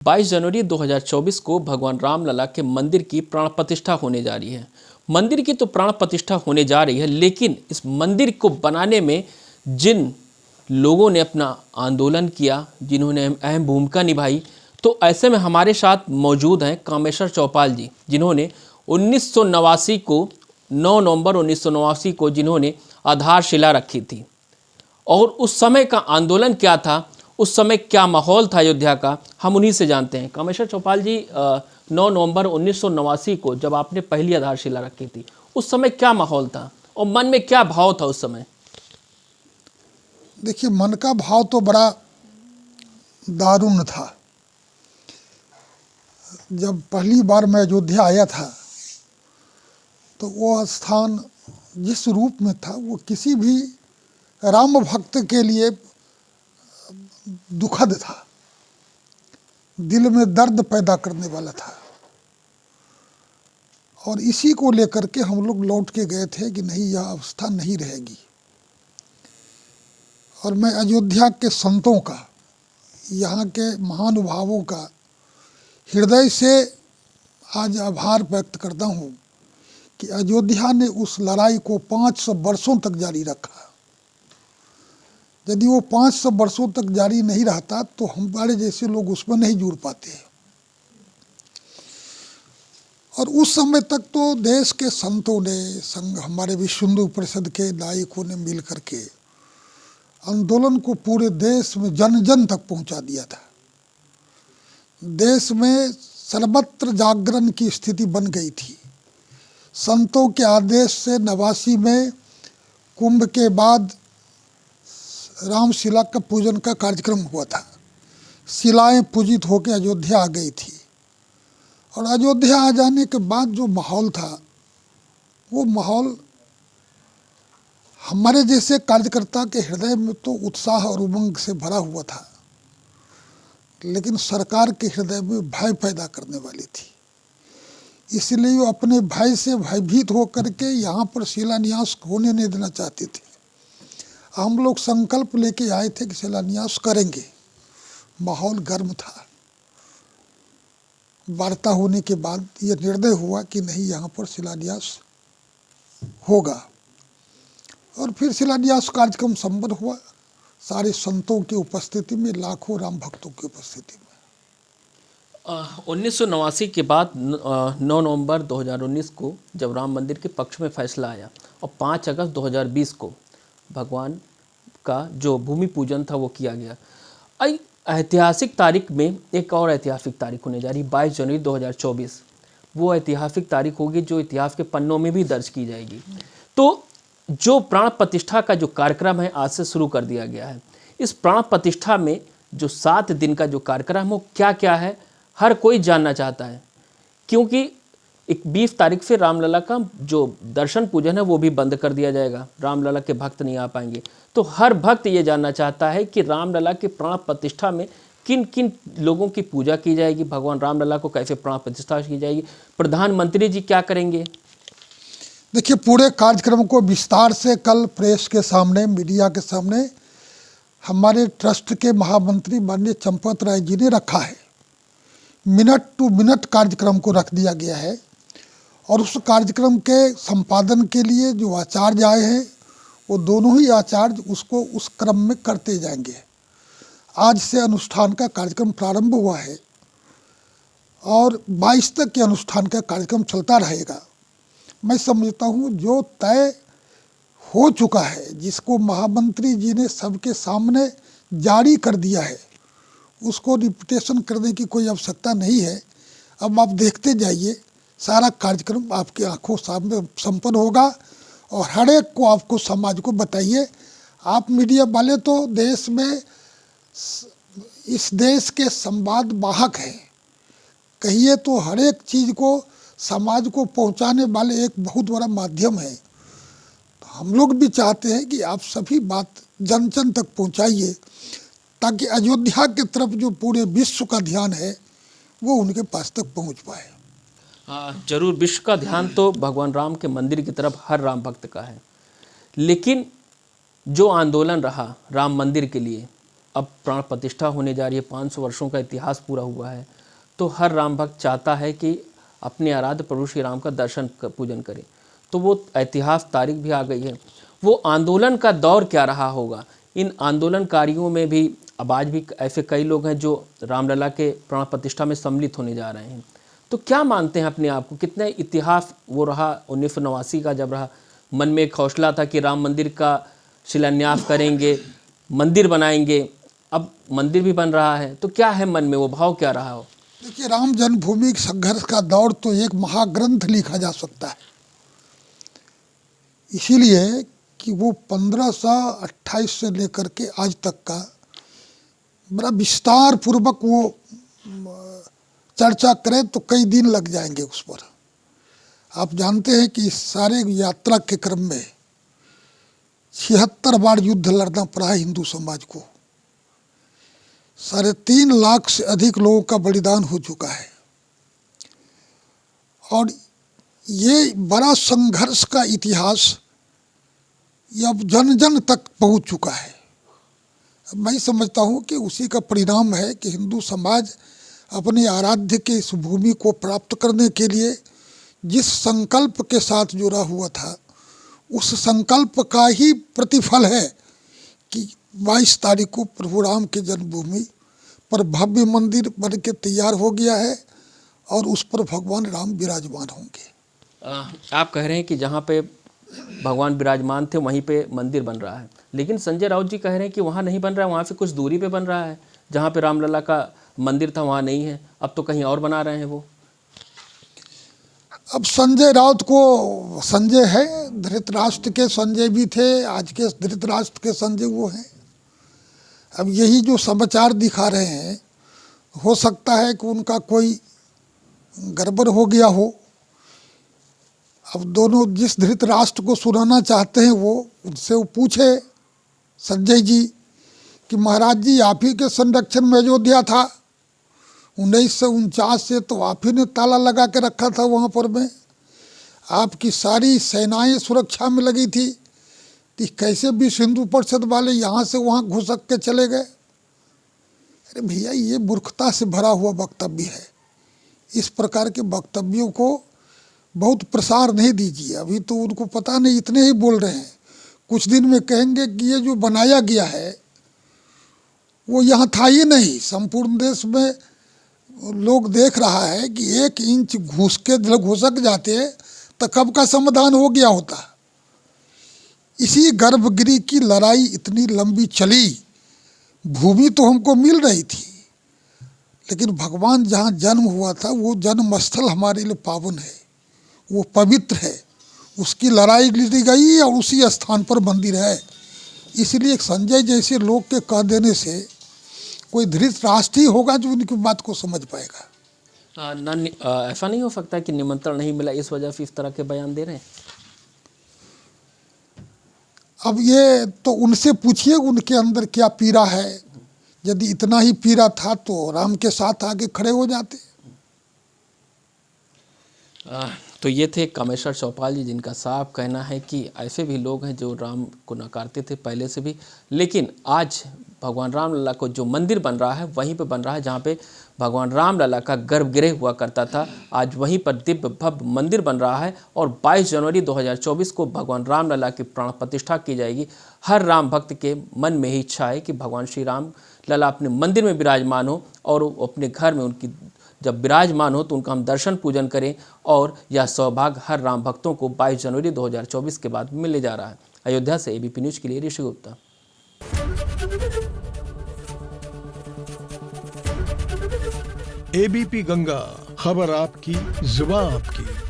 22 जनवरी 2024 को भगवान रामलला के मंदिर की प्राण प्रतिष्ठा होने जा रही है। मंदिर की तो प्राण प्रतिष्ठा होने जा रही है, लेकिन इस मंदिर को बनाने में जिन लोगों ने अपना आंदोलन किया, जिन्होंने अहम भूमिका निभाई, तो ऐसे में हमारे साथ मौजूद हैं कामेश्वर चौपाल जी, जिन्होंने 1989 को 9 नवंबर 1989 को जिन्होंने आधारशिला रखी थी। और उस समय का आंदोलन क्या था, उस समय क्या माहौल था अयोध्या का, हम उन्हीं से जानते हैं। कामेश्वर चौपाल जी, 9 नवंबर 1989 को जब आपने पहली आधारशिला रखी थी, उस समय क्या माहौल था और मन में क्या भाव था उस समय? देखिए, मन का भाव तो बड़ा दारुण था। जब पहली बार मैं अयोध्या आया था तो वो स्थान जिस रूप में था वो किसी भी राम भक्त के लिए दुखद था, दिल में दर्द पैदा करने वाला था। और इसी को लेकर के हम लोग लौट के गए थे कि नहीं, यह अवस्था नहीं रहेगी। और मैं अयोध्या के संतों का, यहाँ के महानुभावों का हृदय से आज आभार व्यक्त करता हूँ कि अयोध्या ने उस लड़ाई को 500 वर्षों तक जारी रखा। यदि वो 500 वर्षों तक जारी नहीं रहता तो हमारे जैसे लोग उसमें नहीं जुड़ पाते। और उस समय तक तो देश के संतों ने, संघ, हमारे विश्व हिंदू परिषद के नायकों ने मिल करके आंदोलन को पूरे देश में जन जन तक पहुंचा दिया था। देश में सर्वत्र जागरण की स्थिति बन गई थी। संतों के आदेश से 89 में कुंभ के बाद रामशिला का पूजन का कार्यक्रम हुआ था। शिलाएं पूजित होकर अयोध्या आ गई थी। और अयोध्या आ जाने के बाद जो माहौल था, वो माहौल हमारे जैसे कार्यकर्ता के हृदय में तो उत्साह और उमंग से भरा हुआ था, लेकिन सरकार के हृदय में भय पैदा करने वाली थी। इसलिए वो अपने भय से भयभीत होकर के यहाँ पर शिलान्यास होने नहीं देना चाहते थे। हम लोग संकल्प लेके आए थे कि शिलान्यास करेंगे। माहौल गर्म था। वार्ता होने के बाद ये निर्णय हुआ कि नहीं, यहाँ पर शिलान्यास होगा। और फिर शिलान्यास कार्यक्रम संपन्न हुआ, सारे संतों की उपस्थिति में, लाखों राम भक्तों की उपस्थिति में। 1989 के बाद 9 नवंबर 2019 को जब राम मंदिर के पक्ष में फैसला आया और 5 अगस्त 2020 को भगवान का जो भूमि पूजन था वो किया गया। ऐतिहासिक तारीख में एक और ऐतिहासिक तारीख होने जा रही, 22 जनवरी 2024। वो ऐतिहासिक तारीख होगी जो इतिहास के पन्नों में भी दर्ज की जाएगी। तो जो प्राण प्रतिष्ठा का जो कार्यक्रम है आज से शुरू कर दिया गया है। इस प्राण प्रतिष्ठा में जो 7 दिन का जो कार्यक्रम है वो क्या क्या है, हर कोई जानना चाहता है, क्योंकि 20 तारीख से रामलला का जो दर्शन पूजन है वो भी बंद कर दिया जाएगा। रामलला के भक्त नहीं आ पाएंगे। तो हर भक्त ये जानना चाहता है कि रामलला के प्राण प्रतिष्ठा में किन किन लोगों की पूजा की जाएगी, भगवान रामलला को कैसे प्राण प्रतिष्ठा की जाएगी, प्रधानमंत्री जी क्या करेंगे। देखिए, पूरे कार्यक्रम को विस्तार से कल प्रेस के सामने, मीडिया के सामने हमारे ट्रस्ट के महामंत्री माननीय चंपत राय जी ने रखा है। मिनट टू मिनट कार्यक्रम को रख दिया गया है। और उस कार्यक्रम के संपादन के लिए जो आचार्य आए हैं, वो दोनों ही आचार्य उसको उस क्रम में करते जाएंगे। आज से अनुष्ठान का कार्यक्रम प्रारंभ हुआ है और 22 तक के अनुष्ठान का कार्यक्रम चलता रहेगा। मैं समझता हूँ जो तय हो चुका है, जिसको महामंत्री जी ने सबके सामने जारी कर दिया है, उसको रिपीटेशन करने की कोई आवश्यकता नहीं है। अब आप देखते जाइए, सारा कार्यक्रम आपकी आंखों सामने संपन्न होगा और हर एक को, आपको समाज को बताइए। आप मीडिया वाले तो देश में, इस देश के संवाद वाहक हैं, कहिए तो हर एक चीज़ को समाज को पहुंचाने वाले एक बहुत बड़ा माध्यम है। तो हम लोग भी चाहते हैं कि आप सभी बात जन जन तक पहुंचाइए, ताकि अयोध्या की तरफ जो पूरे विश्व का ध्यान है वो उनके पास तक पहुंच पाए। जरूर, विश्व का ध्यान तो भगवान राम के मंदिर की तरफ हर राम भक्त का है, लेकिन जो आंदोलन रहा राम मंदिर के लिए, अब प्राण प्रतिष्ठा होने जा रही है, 500 वर्षों का इतिहास पूरा हुआ है, तो हर राम भक्त चाहता है कि अपने आराध्य प्रभु श्री राम का दर्शन पूजन करें। तो वो ऐतिहास तारीख भी आ गई है। वो आंदोलन का दौर क्या रहा होगा, इन आंदोलनकारियों में भी अब आज भी ऐसे कई लोग हैं जो रामलला के प्राण प्रतिष्ठा में सम्मिलित होने जा रहे हैं। तो क्या मानते हैं अपने आप को, कितने इतिहास वो रहा 1989 का, जब रहा मन में एक हौसला था कि राम मंदिर का शिलान्यास करेंगे, मंदिर बनाएंगे, अब मंदिर भी बन रहा है, तो क्या है मन में, वो भाव क्या रहा हो? देखिए, राम जन्मभूमि संघर्ष का दौर तो एक महाग्रंथ लिखा जा सकता है, इसीलिए कि वो 1528 से लेकर के आज तक का बड़ा विस्तार पूर्वक वो चर्चा करें तो कई दिन लग जाएंगे उस पर। आप जानते हैं कि इस सारे यात्रा के क्रम में 76 बार युद्ध लड़ना पड़ा है हिंदू समाज को। 3.5 लाख से अधिक लोगों का बलिदान हो चुका है और ये बड़ा संघर्ष का इतिहास ये अब जन जन तक पहुंच चुका है। मैं समझता हूं कि उसी का परिणाम है कि हिंदू समाज अपने आराध्य के इस भूमि को प्राप्त करने के लिए जिस संकल्प के साथ जुड़ा हुआ था, उस संकल्प का ही प्रतिफल है कि 22 तारीख को प्रभु राम के जन्मभूमि पर भव्य मंदिर बन के तैयार हो गया है और उस पर भगवान राम विराजमान होंगे। आप कह रहे हैं कि जहाँ पे भगवान विराजमान थे वहीं पे मंदिर बन रहा है, लेकिन संजय राउत जी कह रहे हैं कि वहाँ नहीं बन रहा है, वहाँ से कुछ दूरी पे बन रहा है, जहाँ पे रामलला का मंदिर था वहाँ नहीं है, अब तो कहीं और बना रहे हैं वो। अब संजय राउत को संजय है, धृतराष्ट्र के संजय भी थे, आज के धृतराष्ट्र के संजय वो हैं। अब यही जो समाचार दिखा रहे हैं, हो सकता है कि उनका कोई गड़बड़ हो गया हो। अब दोनों जिस धृतराष्ट्र को सुनाना चाहते हैं वो उनसे वो पूछे संजय जी कि महाराज जी आप ही के संरक्षण में अयोध्या था, 1949 से तो आप ही ने ताला लगा के रखा था वहाँ पर में, आपकी सारी सेनाएं सुरक्षा में लगी थी, तो कैसे विश्व हिंदू परिषद वाले यहाँ से वहाँ घुसक के चले गए? अरे भैया, ये मूर्खता से भरा हुआ वक्तव्य है। इस प्रकार के वक्तव्यों को बहुत प्रसार नहीं दीजिए। अभी तो उनको पता नहीं, इतने ही बोल रहे हैं, कुछ दिन में कहेंगे कि ये जो बनाया गया है वो यहाँ था ही नहीं। संपूर्ण देश में लोग देख रहा है कि 1 इंच घुसक जाते तो कब का समाधान हो गया होता। इसी गर्भगृह की लड़ाई इतनी लंबी चली, भूमि तो हमको मिल रही थी, लेकिन भगवान जहाँ जन्म हुआ था वो जन्मस्थल हमारे लिए पावन है, वो पवित्र है, उसकी लड़ाई लड़ी गई और उसी स्थान पर मंदिर है। इसलिए संजय जैसे लोग के कह देने से कोई धृतराष्ट्र ही होगा जो उनकी बात को समझ पाएगा। ऐसा नहीं हो सकता कि निमंत्रण नहीं मिला, इस वजह से इस तरह के बयान दे रहे हैं? अब ये तो उनसे पूछिए उनके अंदर क्या पीड़ा है। यदि इतना ही पीड़ा था तो राम के साथ आगे खड़े हो जाते। तो ये थे कामेश्वर चौपाल जी, जिनका साफ कहना है कि ऐसे भी लोग हैं जो राम को नकारते थे पहले से भी, लेकिन आज भगवान रामलला को जो मंदिर बन रहा है वहीं पे बन रहा है जहाँ पे भगवान रामलला का गर्भगृह हुआ करता था। आज वहीं पर दिव्य भव्य मंदिर बन रहा है और 22 जनवरी 2024 को भगवान रामलला की प्राण प्रतिष्ठा की जाएगी। हर राम भक्त के मन में ही इच्छा है कि भगवान श्री राम लला अपने मंदिर में विराजमान हो और अपने घर में उनकी जब विराजमान हो तो उनका हम दर्शन पूजन करें, और यह सौभाग्य हर राम भक्तों को 22 जनवरी 2024 के बाद मिलने जा रहा है। अयोध्या से एबीपी न्यूज़ के लिए ऋषि गुप्ता। एबीपी गंगा, खबर आपकी, जुबान आपकी।